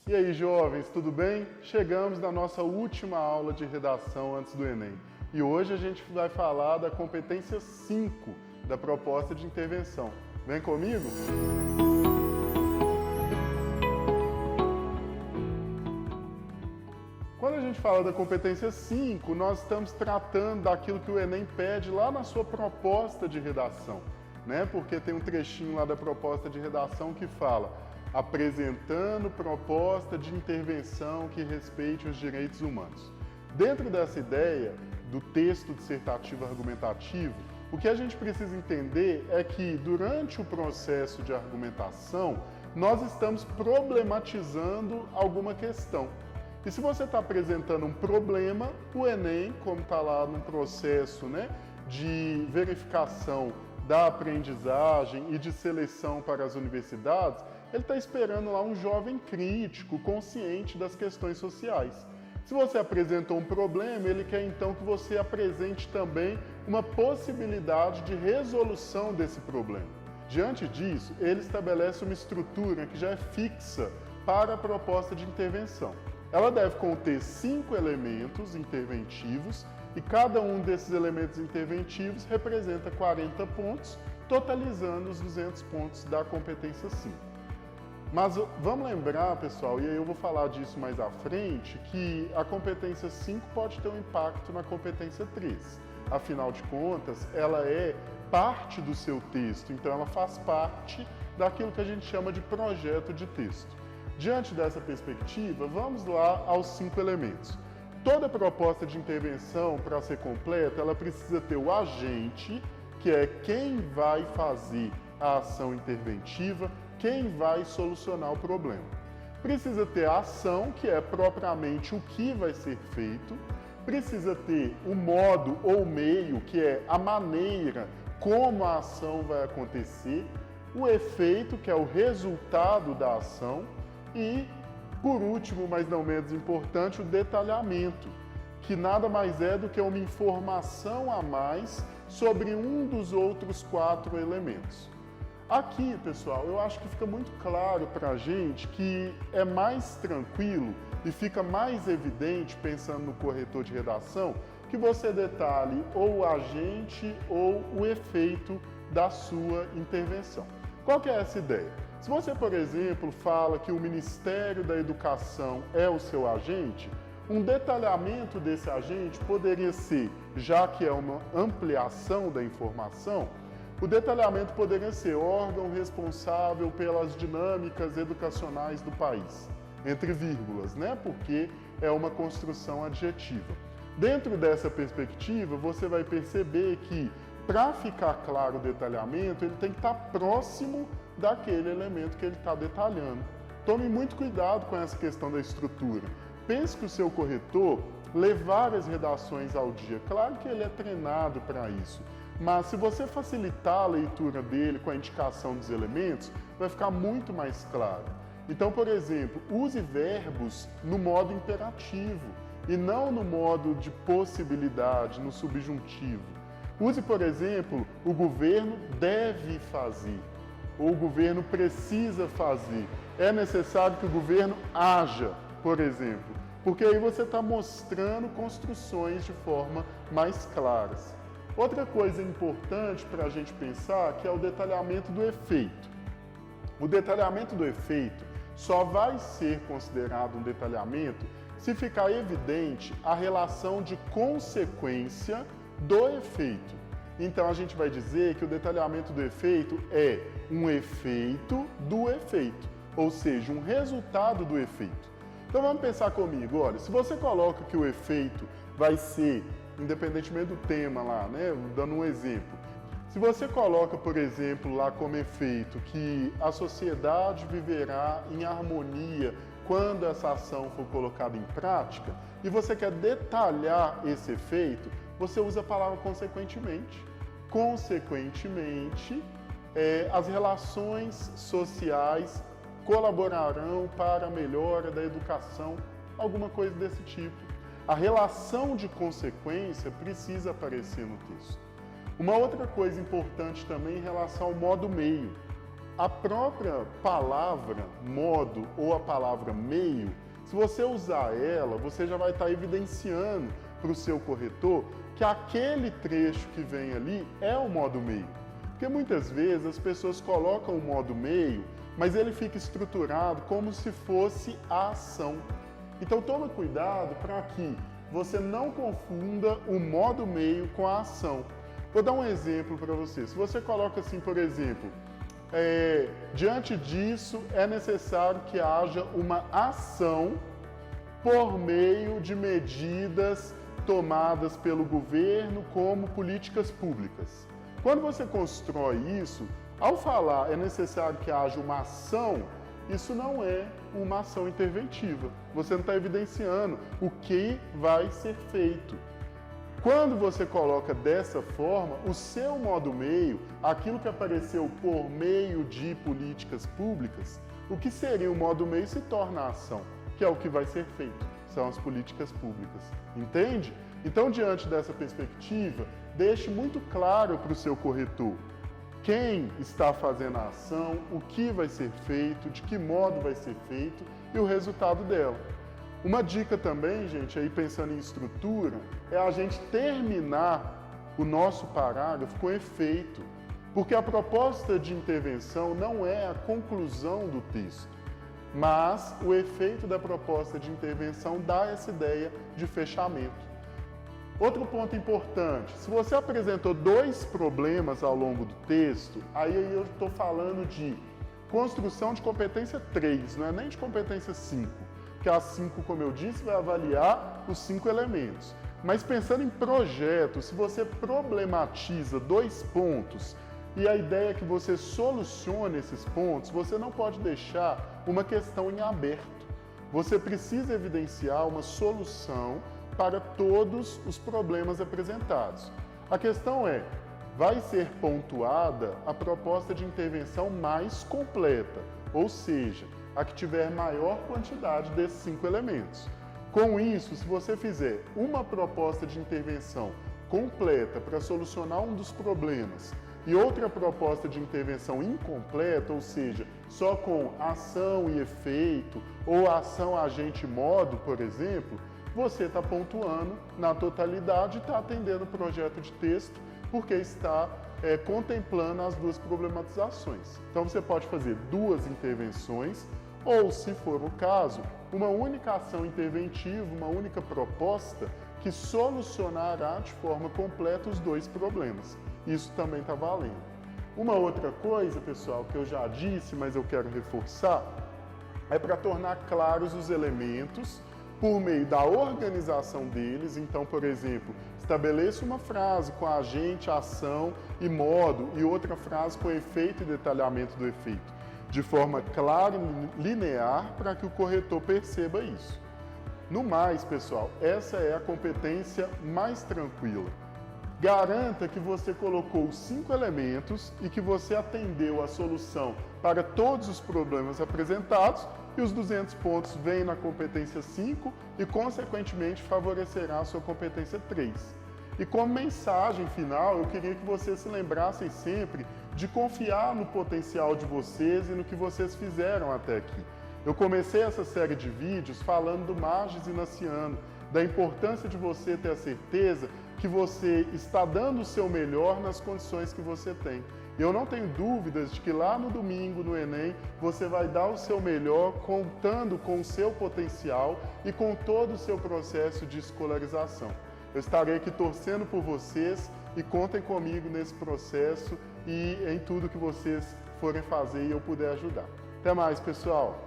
E aí, jovens, tudo bem? Chegamos na nossa última aula de redação antes do Enem. E hoje a gente vai falar da competência 5 da proposta de intervenção. Vem comigo? Quando a gente fala da competência 5, nós estamos tratando daquilo que o Enem pede lá na sua proposta de redação, né? Porque tem um trechinho lá da proposta de redação que fala apresentando proposta de intervenção que respeite os direitos humanos. Dentro dessa ideia do texto dissertativo argumentativo, o que a gente precisa entender é que durante o processo de argumentação, nós estamos problematizando alguma questão. E se você está apresentando um problema, o Enem, como está lá no processo, né, de verificação da aprendizagem e de seleção para as universidades, ele está esperando lá um jovem crítico, consciente das questões sociais. Se você apresentou um problema, ele quer então que você apresente também uma possibilidade de resolução desse problema. Diante disso, ele estabelece uma estrutura que já é fixa para a proposta de intervenção. Ela deve conter 5 elementos interventivos e cada um desses elementos interventivos representa 40 pontos, totalizando os 200 pontos da competência 5. Mas vamos lembrar, pessoal, e aí eu vou falar disso mais à frente, que a competência 5 pode ter um impacto na competência 3. Afinal de contas, ela é parte do seu texto, então ela faz parte daquilo que a gente chama de projeto de texto. Diante dessa perspectiva, vamos lá aos 5 elementos. Toda proposta de intervenção, para ser completa, ela precisa ter o agente, que é quem vai fazer a ação interventiva, quem vai solucionar o problema. Precisa ter a ação, que é propriamente o que vai ser feito. Precisa ter o modo ou meio, que é a maneira como a ação vai acontecer. O efeito, que é o resultado da ação. E, por último, mas não menos importante, o detalhamento, que nada mais é do que uma informação a mais sobre um dos outros 4 elementos. Aqui, pessoal, eu acho que fica muito claro para a gente que é mais tranquilo e fica mais evidente, pensando no corretor de redação, que você detalhe ou o agente ou o efeito da sua intervenção. Qual que é essa ideia? Se você, por exemplo, fala que o Ministério da Educação é o seu agente, um detalhamento desse agente poderia ser, já que é uma ampliação da informação, o detalhamento poderia ser órgão responsável pelas dinâmicas educacionais do país, entre vírgulas, né? Porque é uma construção adjetiva. Dentro dessa perspectiva, você vai perceber que, para ficar claro o detalhamento, ele tem que estar próximo daquele elemento que ele está detalhando. Tome muito cuidado com essa questão da estrutura. Pense que o seu corretor lê várias redações ao dia. Claro que ele é treinado para isso. Mas se você facilitar a leitura dele com a indicação dos elementos, vai ficar muito mais claro. Então, por exemplo, use verbos no modo imperativo e não no modo de possibilidade, no subjuntivo. Use, por exemplo, o governo deve fazer, ou o governo precisa fazer. É necessário que o governo haja, por exemplo, porque aí você está mostrando construções de forma mais claras. Outra coisa importante para a gente pensar que é o detalhamento do efeito. O detalhamento do efeito só vai ser considerado um detalhamento se ficar evidente a relação de consequência do efeito. Então a gente vai dizer que o detalhamento do efeito é um efeito do efeito, ou seja, um resultado do efeito. Então vamos pensar comigo, olha, se você coloca que o efeito vai ser, independentemente do tema lá, né, dando um exemplo, se você coloca, por exemplo, lá como efeito que a sociedade viverá em harmonia quando essa ação for colocada em prática, e você quer detalhar esse efeito, você usa a palavra consequentemente. Consequentemente, as relações sociais colaborarão para a melhora da educação, alguma coisa desse tipo. A relação de consequência precisa aparecer no texto. Uma outra coisa importante também em relação ao modo meio. a própria palavra modo ou a palavra meio, se você usar ela, você já vai estar evidenciando para o seu corretor que aquele trecho que vem ali é o modo meio. Porque muitas vezes as pessoas colocam o modo meio, mas ele fica estruturado como se fosse a ação. Então toma cuidado para que você não confunda o modo meio com a ação. Vou dar um exemplo para você. Se você coloca assim, por exemplo, diante disso é necessário que haja uma ação por meio de medidas tomadas pelo governo como políticas públicas. Quando você constrói isso, ao falar é necessário que haja uma ação, isso não é uma ação interventiva. Você não está evidenciando o que vai ser feito. Quando você coloca dessa forma, o seu modo meio, aquilo que apareceu por meio de políticas públicas, o que seria o modo meio se torna a ação, que é o que vai ser feito, são as políticas públicas. Entende? Então, diante dessa perspectiva, deixe muito claro para o seu corretor quem está fazendo a ação, o que vai ser feito, de que modo vai ser feito e o resultado dela. Uma dica também, gente, aí pensando em estrutura, é a gente terminar o nosso parágrafo com efeito, porque a proposta de intervenção não é a conclusão do texto, mas o efeito da proposta de intervenção dá essa ideia de fechamento. Outro ponto importante, se você apresentou 2 problemas ao longo do texto, aí eu estou falando de construção de competência 3, não é nem de competência 5, porque a 5, como eu disse, vai avaliar os 5 elementos. Mas pensando em projeto, se você problematiza 2 pontos e a ideia é que você solucione esses pontos, você não pode deixar uma questão em aberto. Você precisa evidenciar uma solução para todos os problemas apresentados. A questão é, vai ser pontuada a proposta de intervenção mais completa, ou seja, a que tiver maior quantidade desses 5 elementos. Com isso, se você fizer uma proposta de intervenção completa para solucionar um dos problemas e outra proposta de intervenção incompleta, ou seja, só com ação e efeito, ou ação, agente e modo, por exemplo, você está pontuando na totalidade e está atendendo o projeto de texto porque está contemplando as 2 problematizações. Então você pode fazer 2 intervenções ou, se for o caso, uma única ação interventiva, uma única proposta que solucionará de forma completa os 2 problemas. Isso também está valendo. Uma outra coisa, pessoal, que eu já disse, mas eu quero reforçar, é para tornar claros os elementos por meio da organização deles. Então, por exemplo, estabeleça uma frase com agente, ação e modo e outra frase com efeito e detalhamento do efeito, de forma clara e linear para que o corretor perceba isso. No mais, pessoal, essa é a competência mais tranquila. Garanta que você colocou os 5 elementos e que você atendeu a solução para todos os problemas apresentados e os 200 pontos vêm na competência 5 e, consequentemente, favorecerá a sua competência 3. E como mensagem final, eu queria que vocês se lembrassem sempre de confiar no potencial de vocês e no que vocês fizeram até aqui. Eu comecei essa série de vídeos falando do Magis Inaciano, da importância de você ter a certeza que você está dando o seu melhor nas condições que você tem. Eu não tenho dúvidas de que lá no domingo, no Enem, você vai dar o seu melhor contando com o seu potencial e com todo o seu processo de escolarização. Eu estarei aqui torcendo por vocês e contem comigo nesse processo e em tudo que vocês forem fazer e eu puder ajudar. Até mais, pessoal!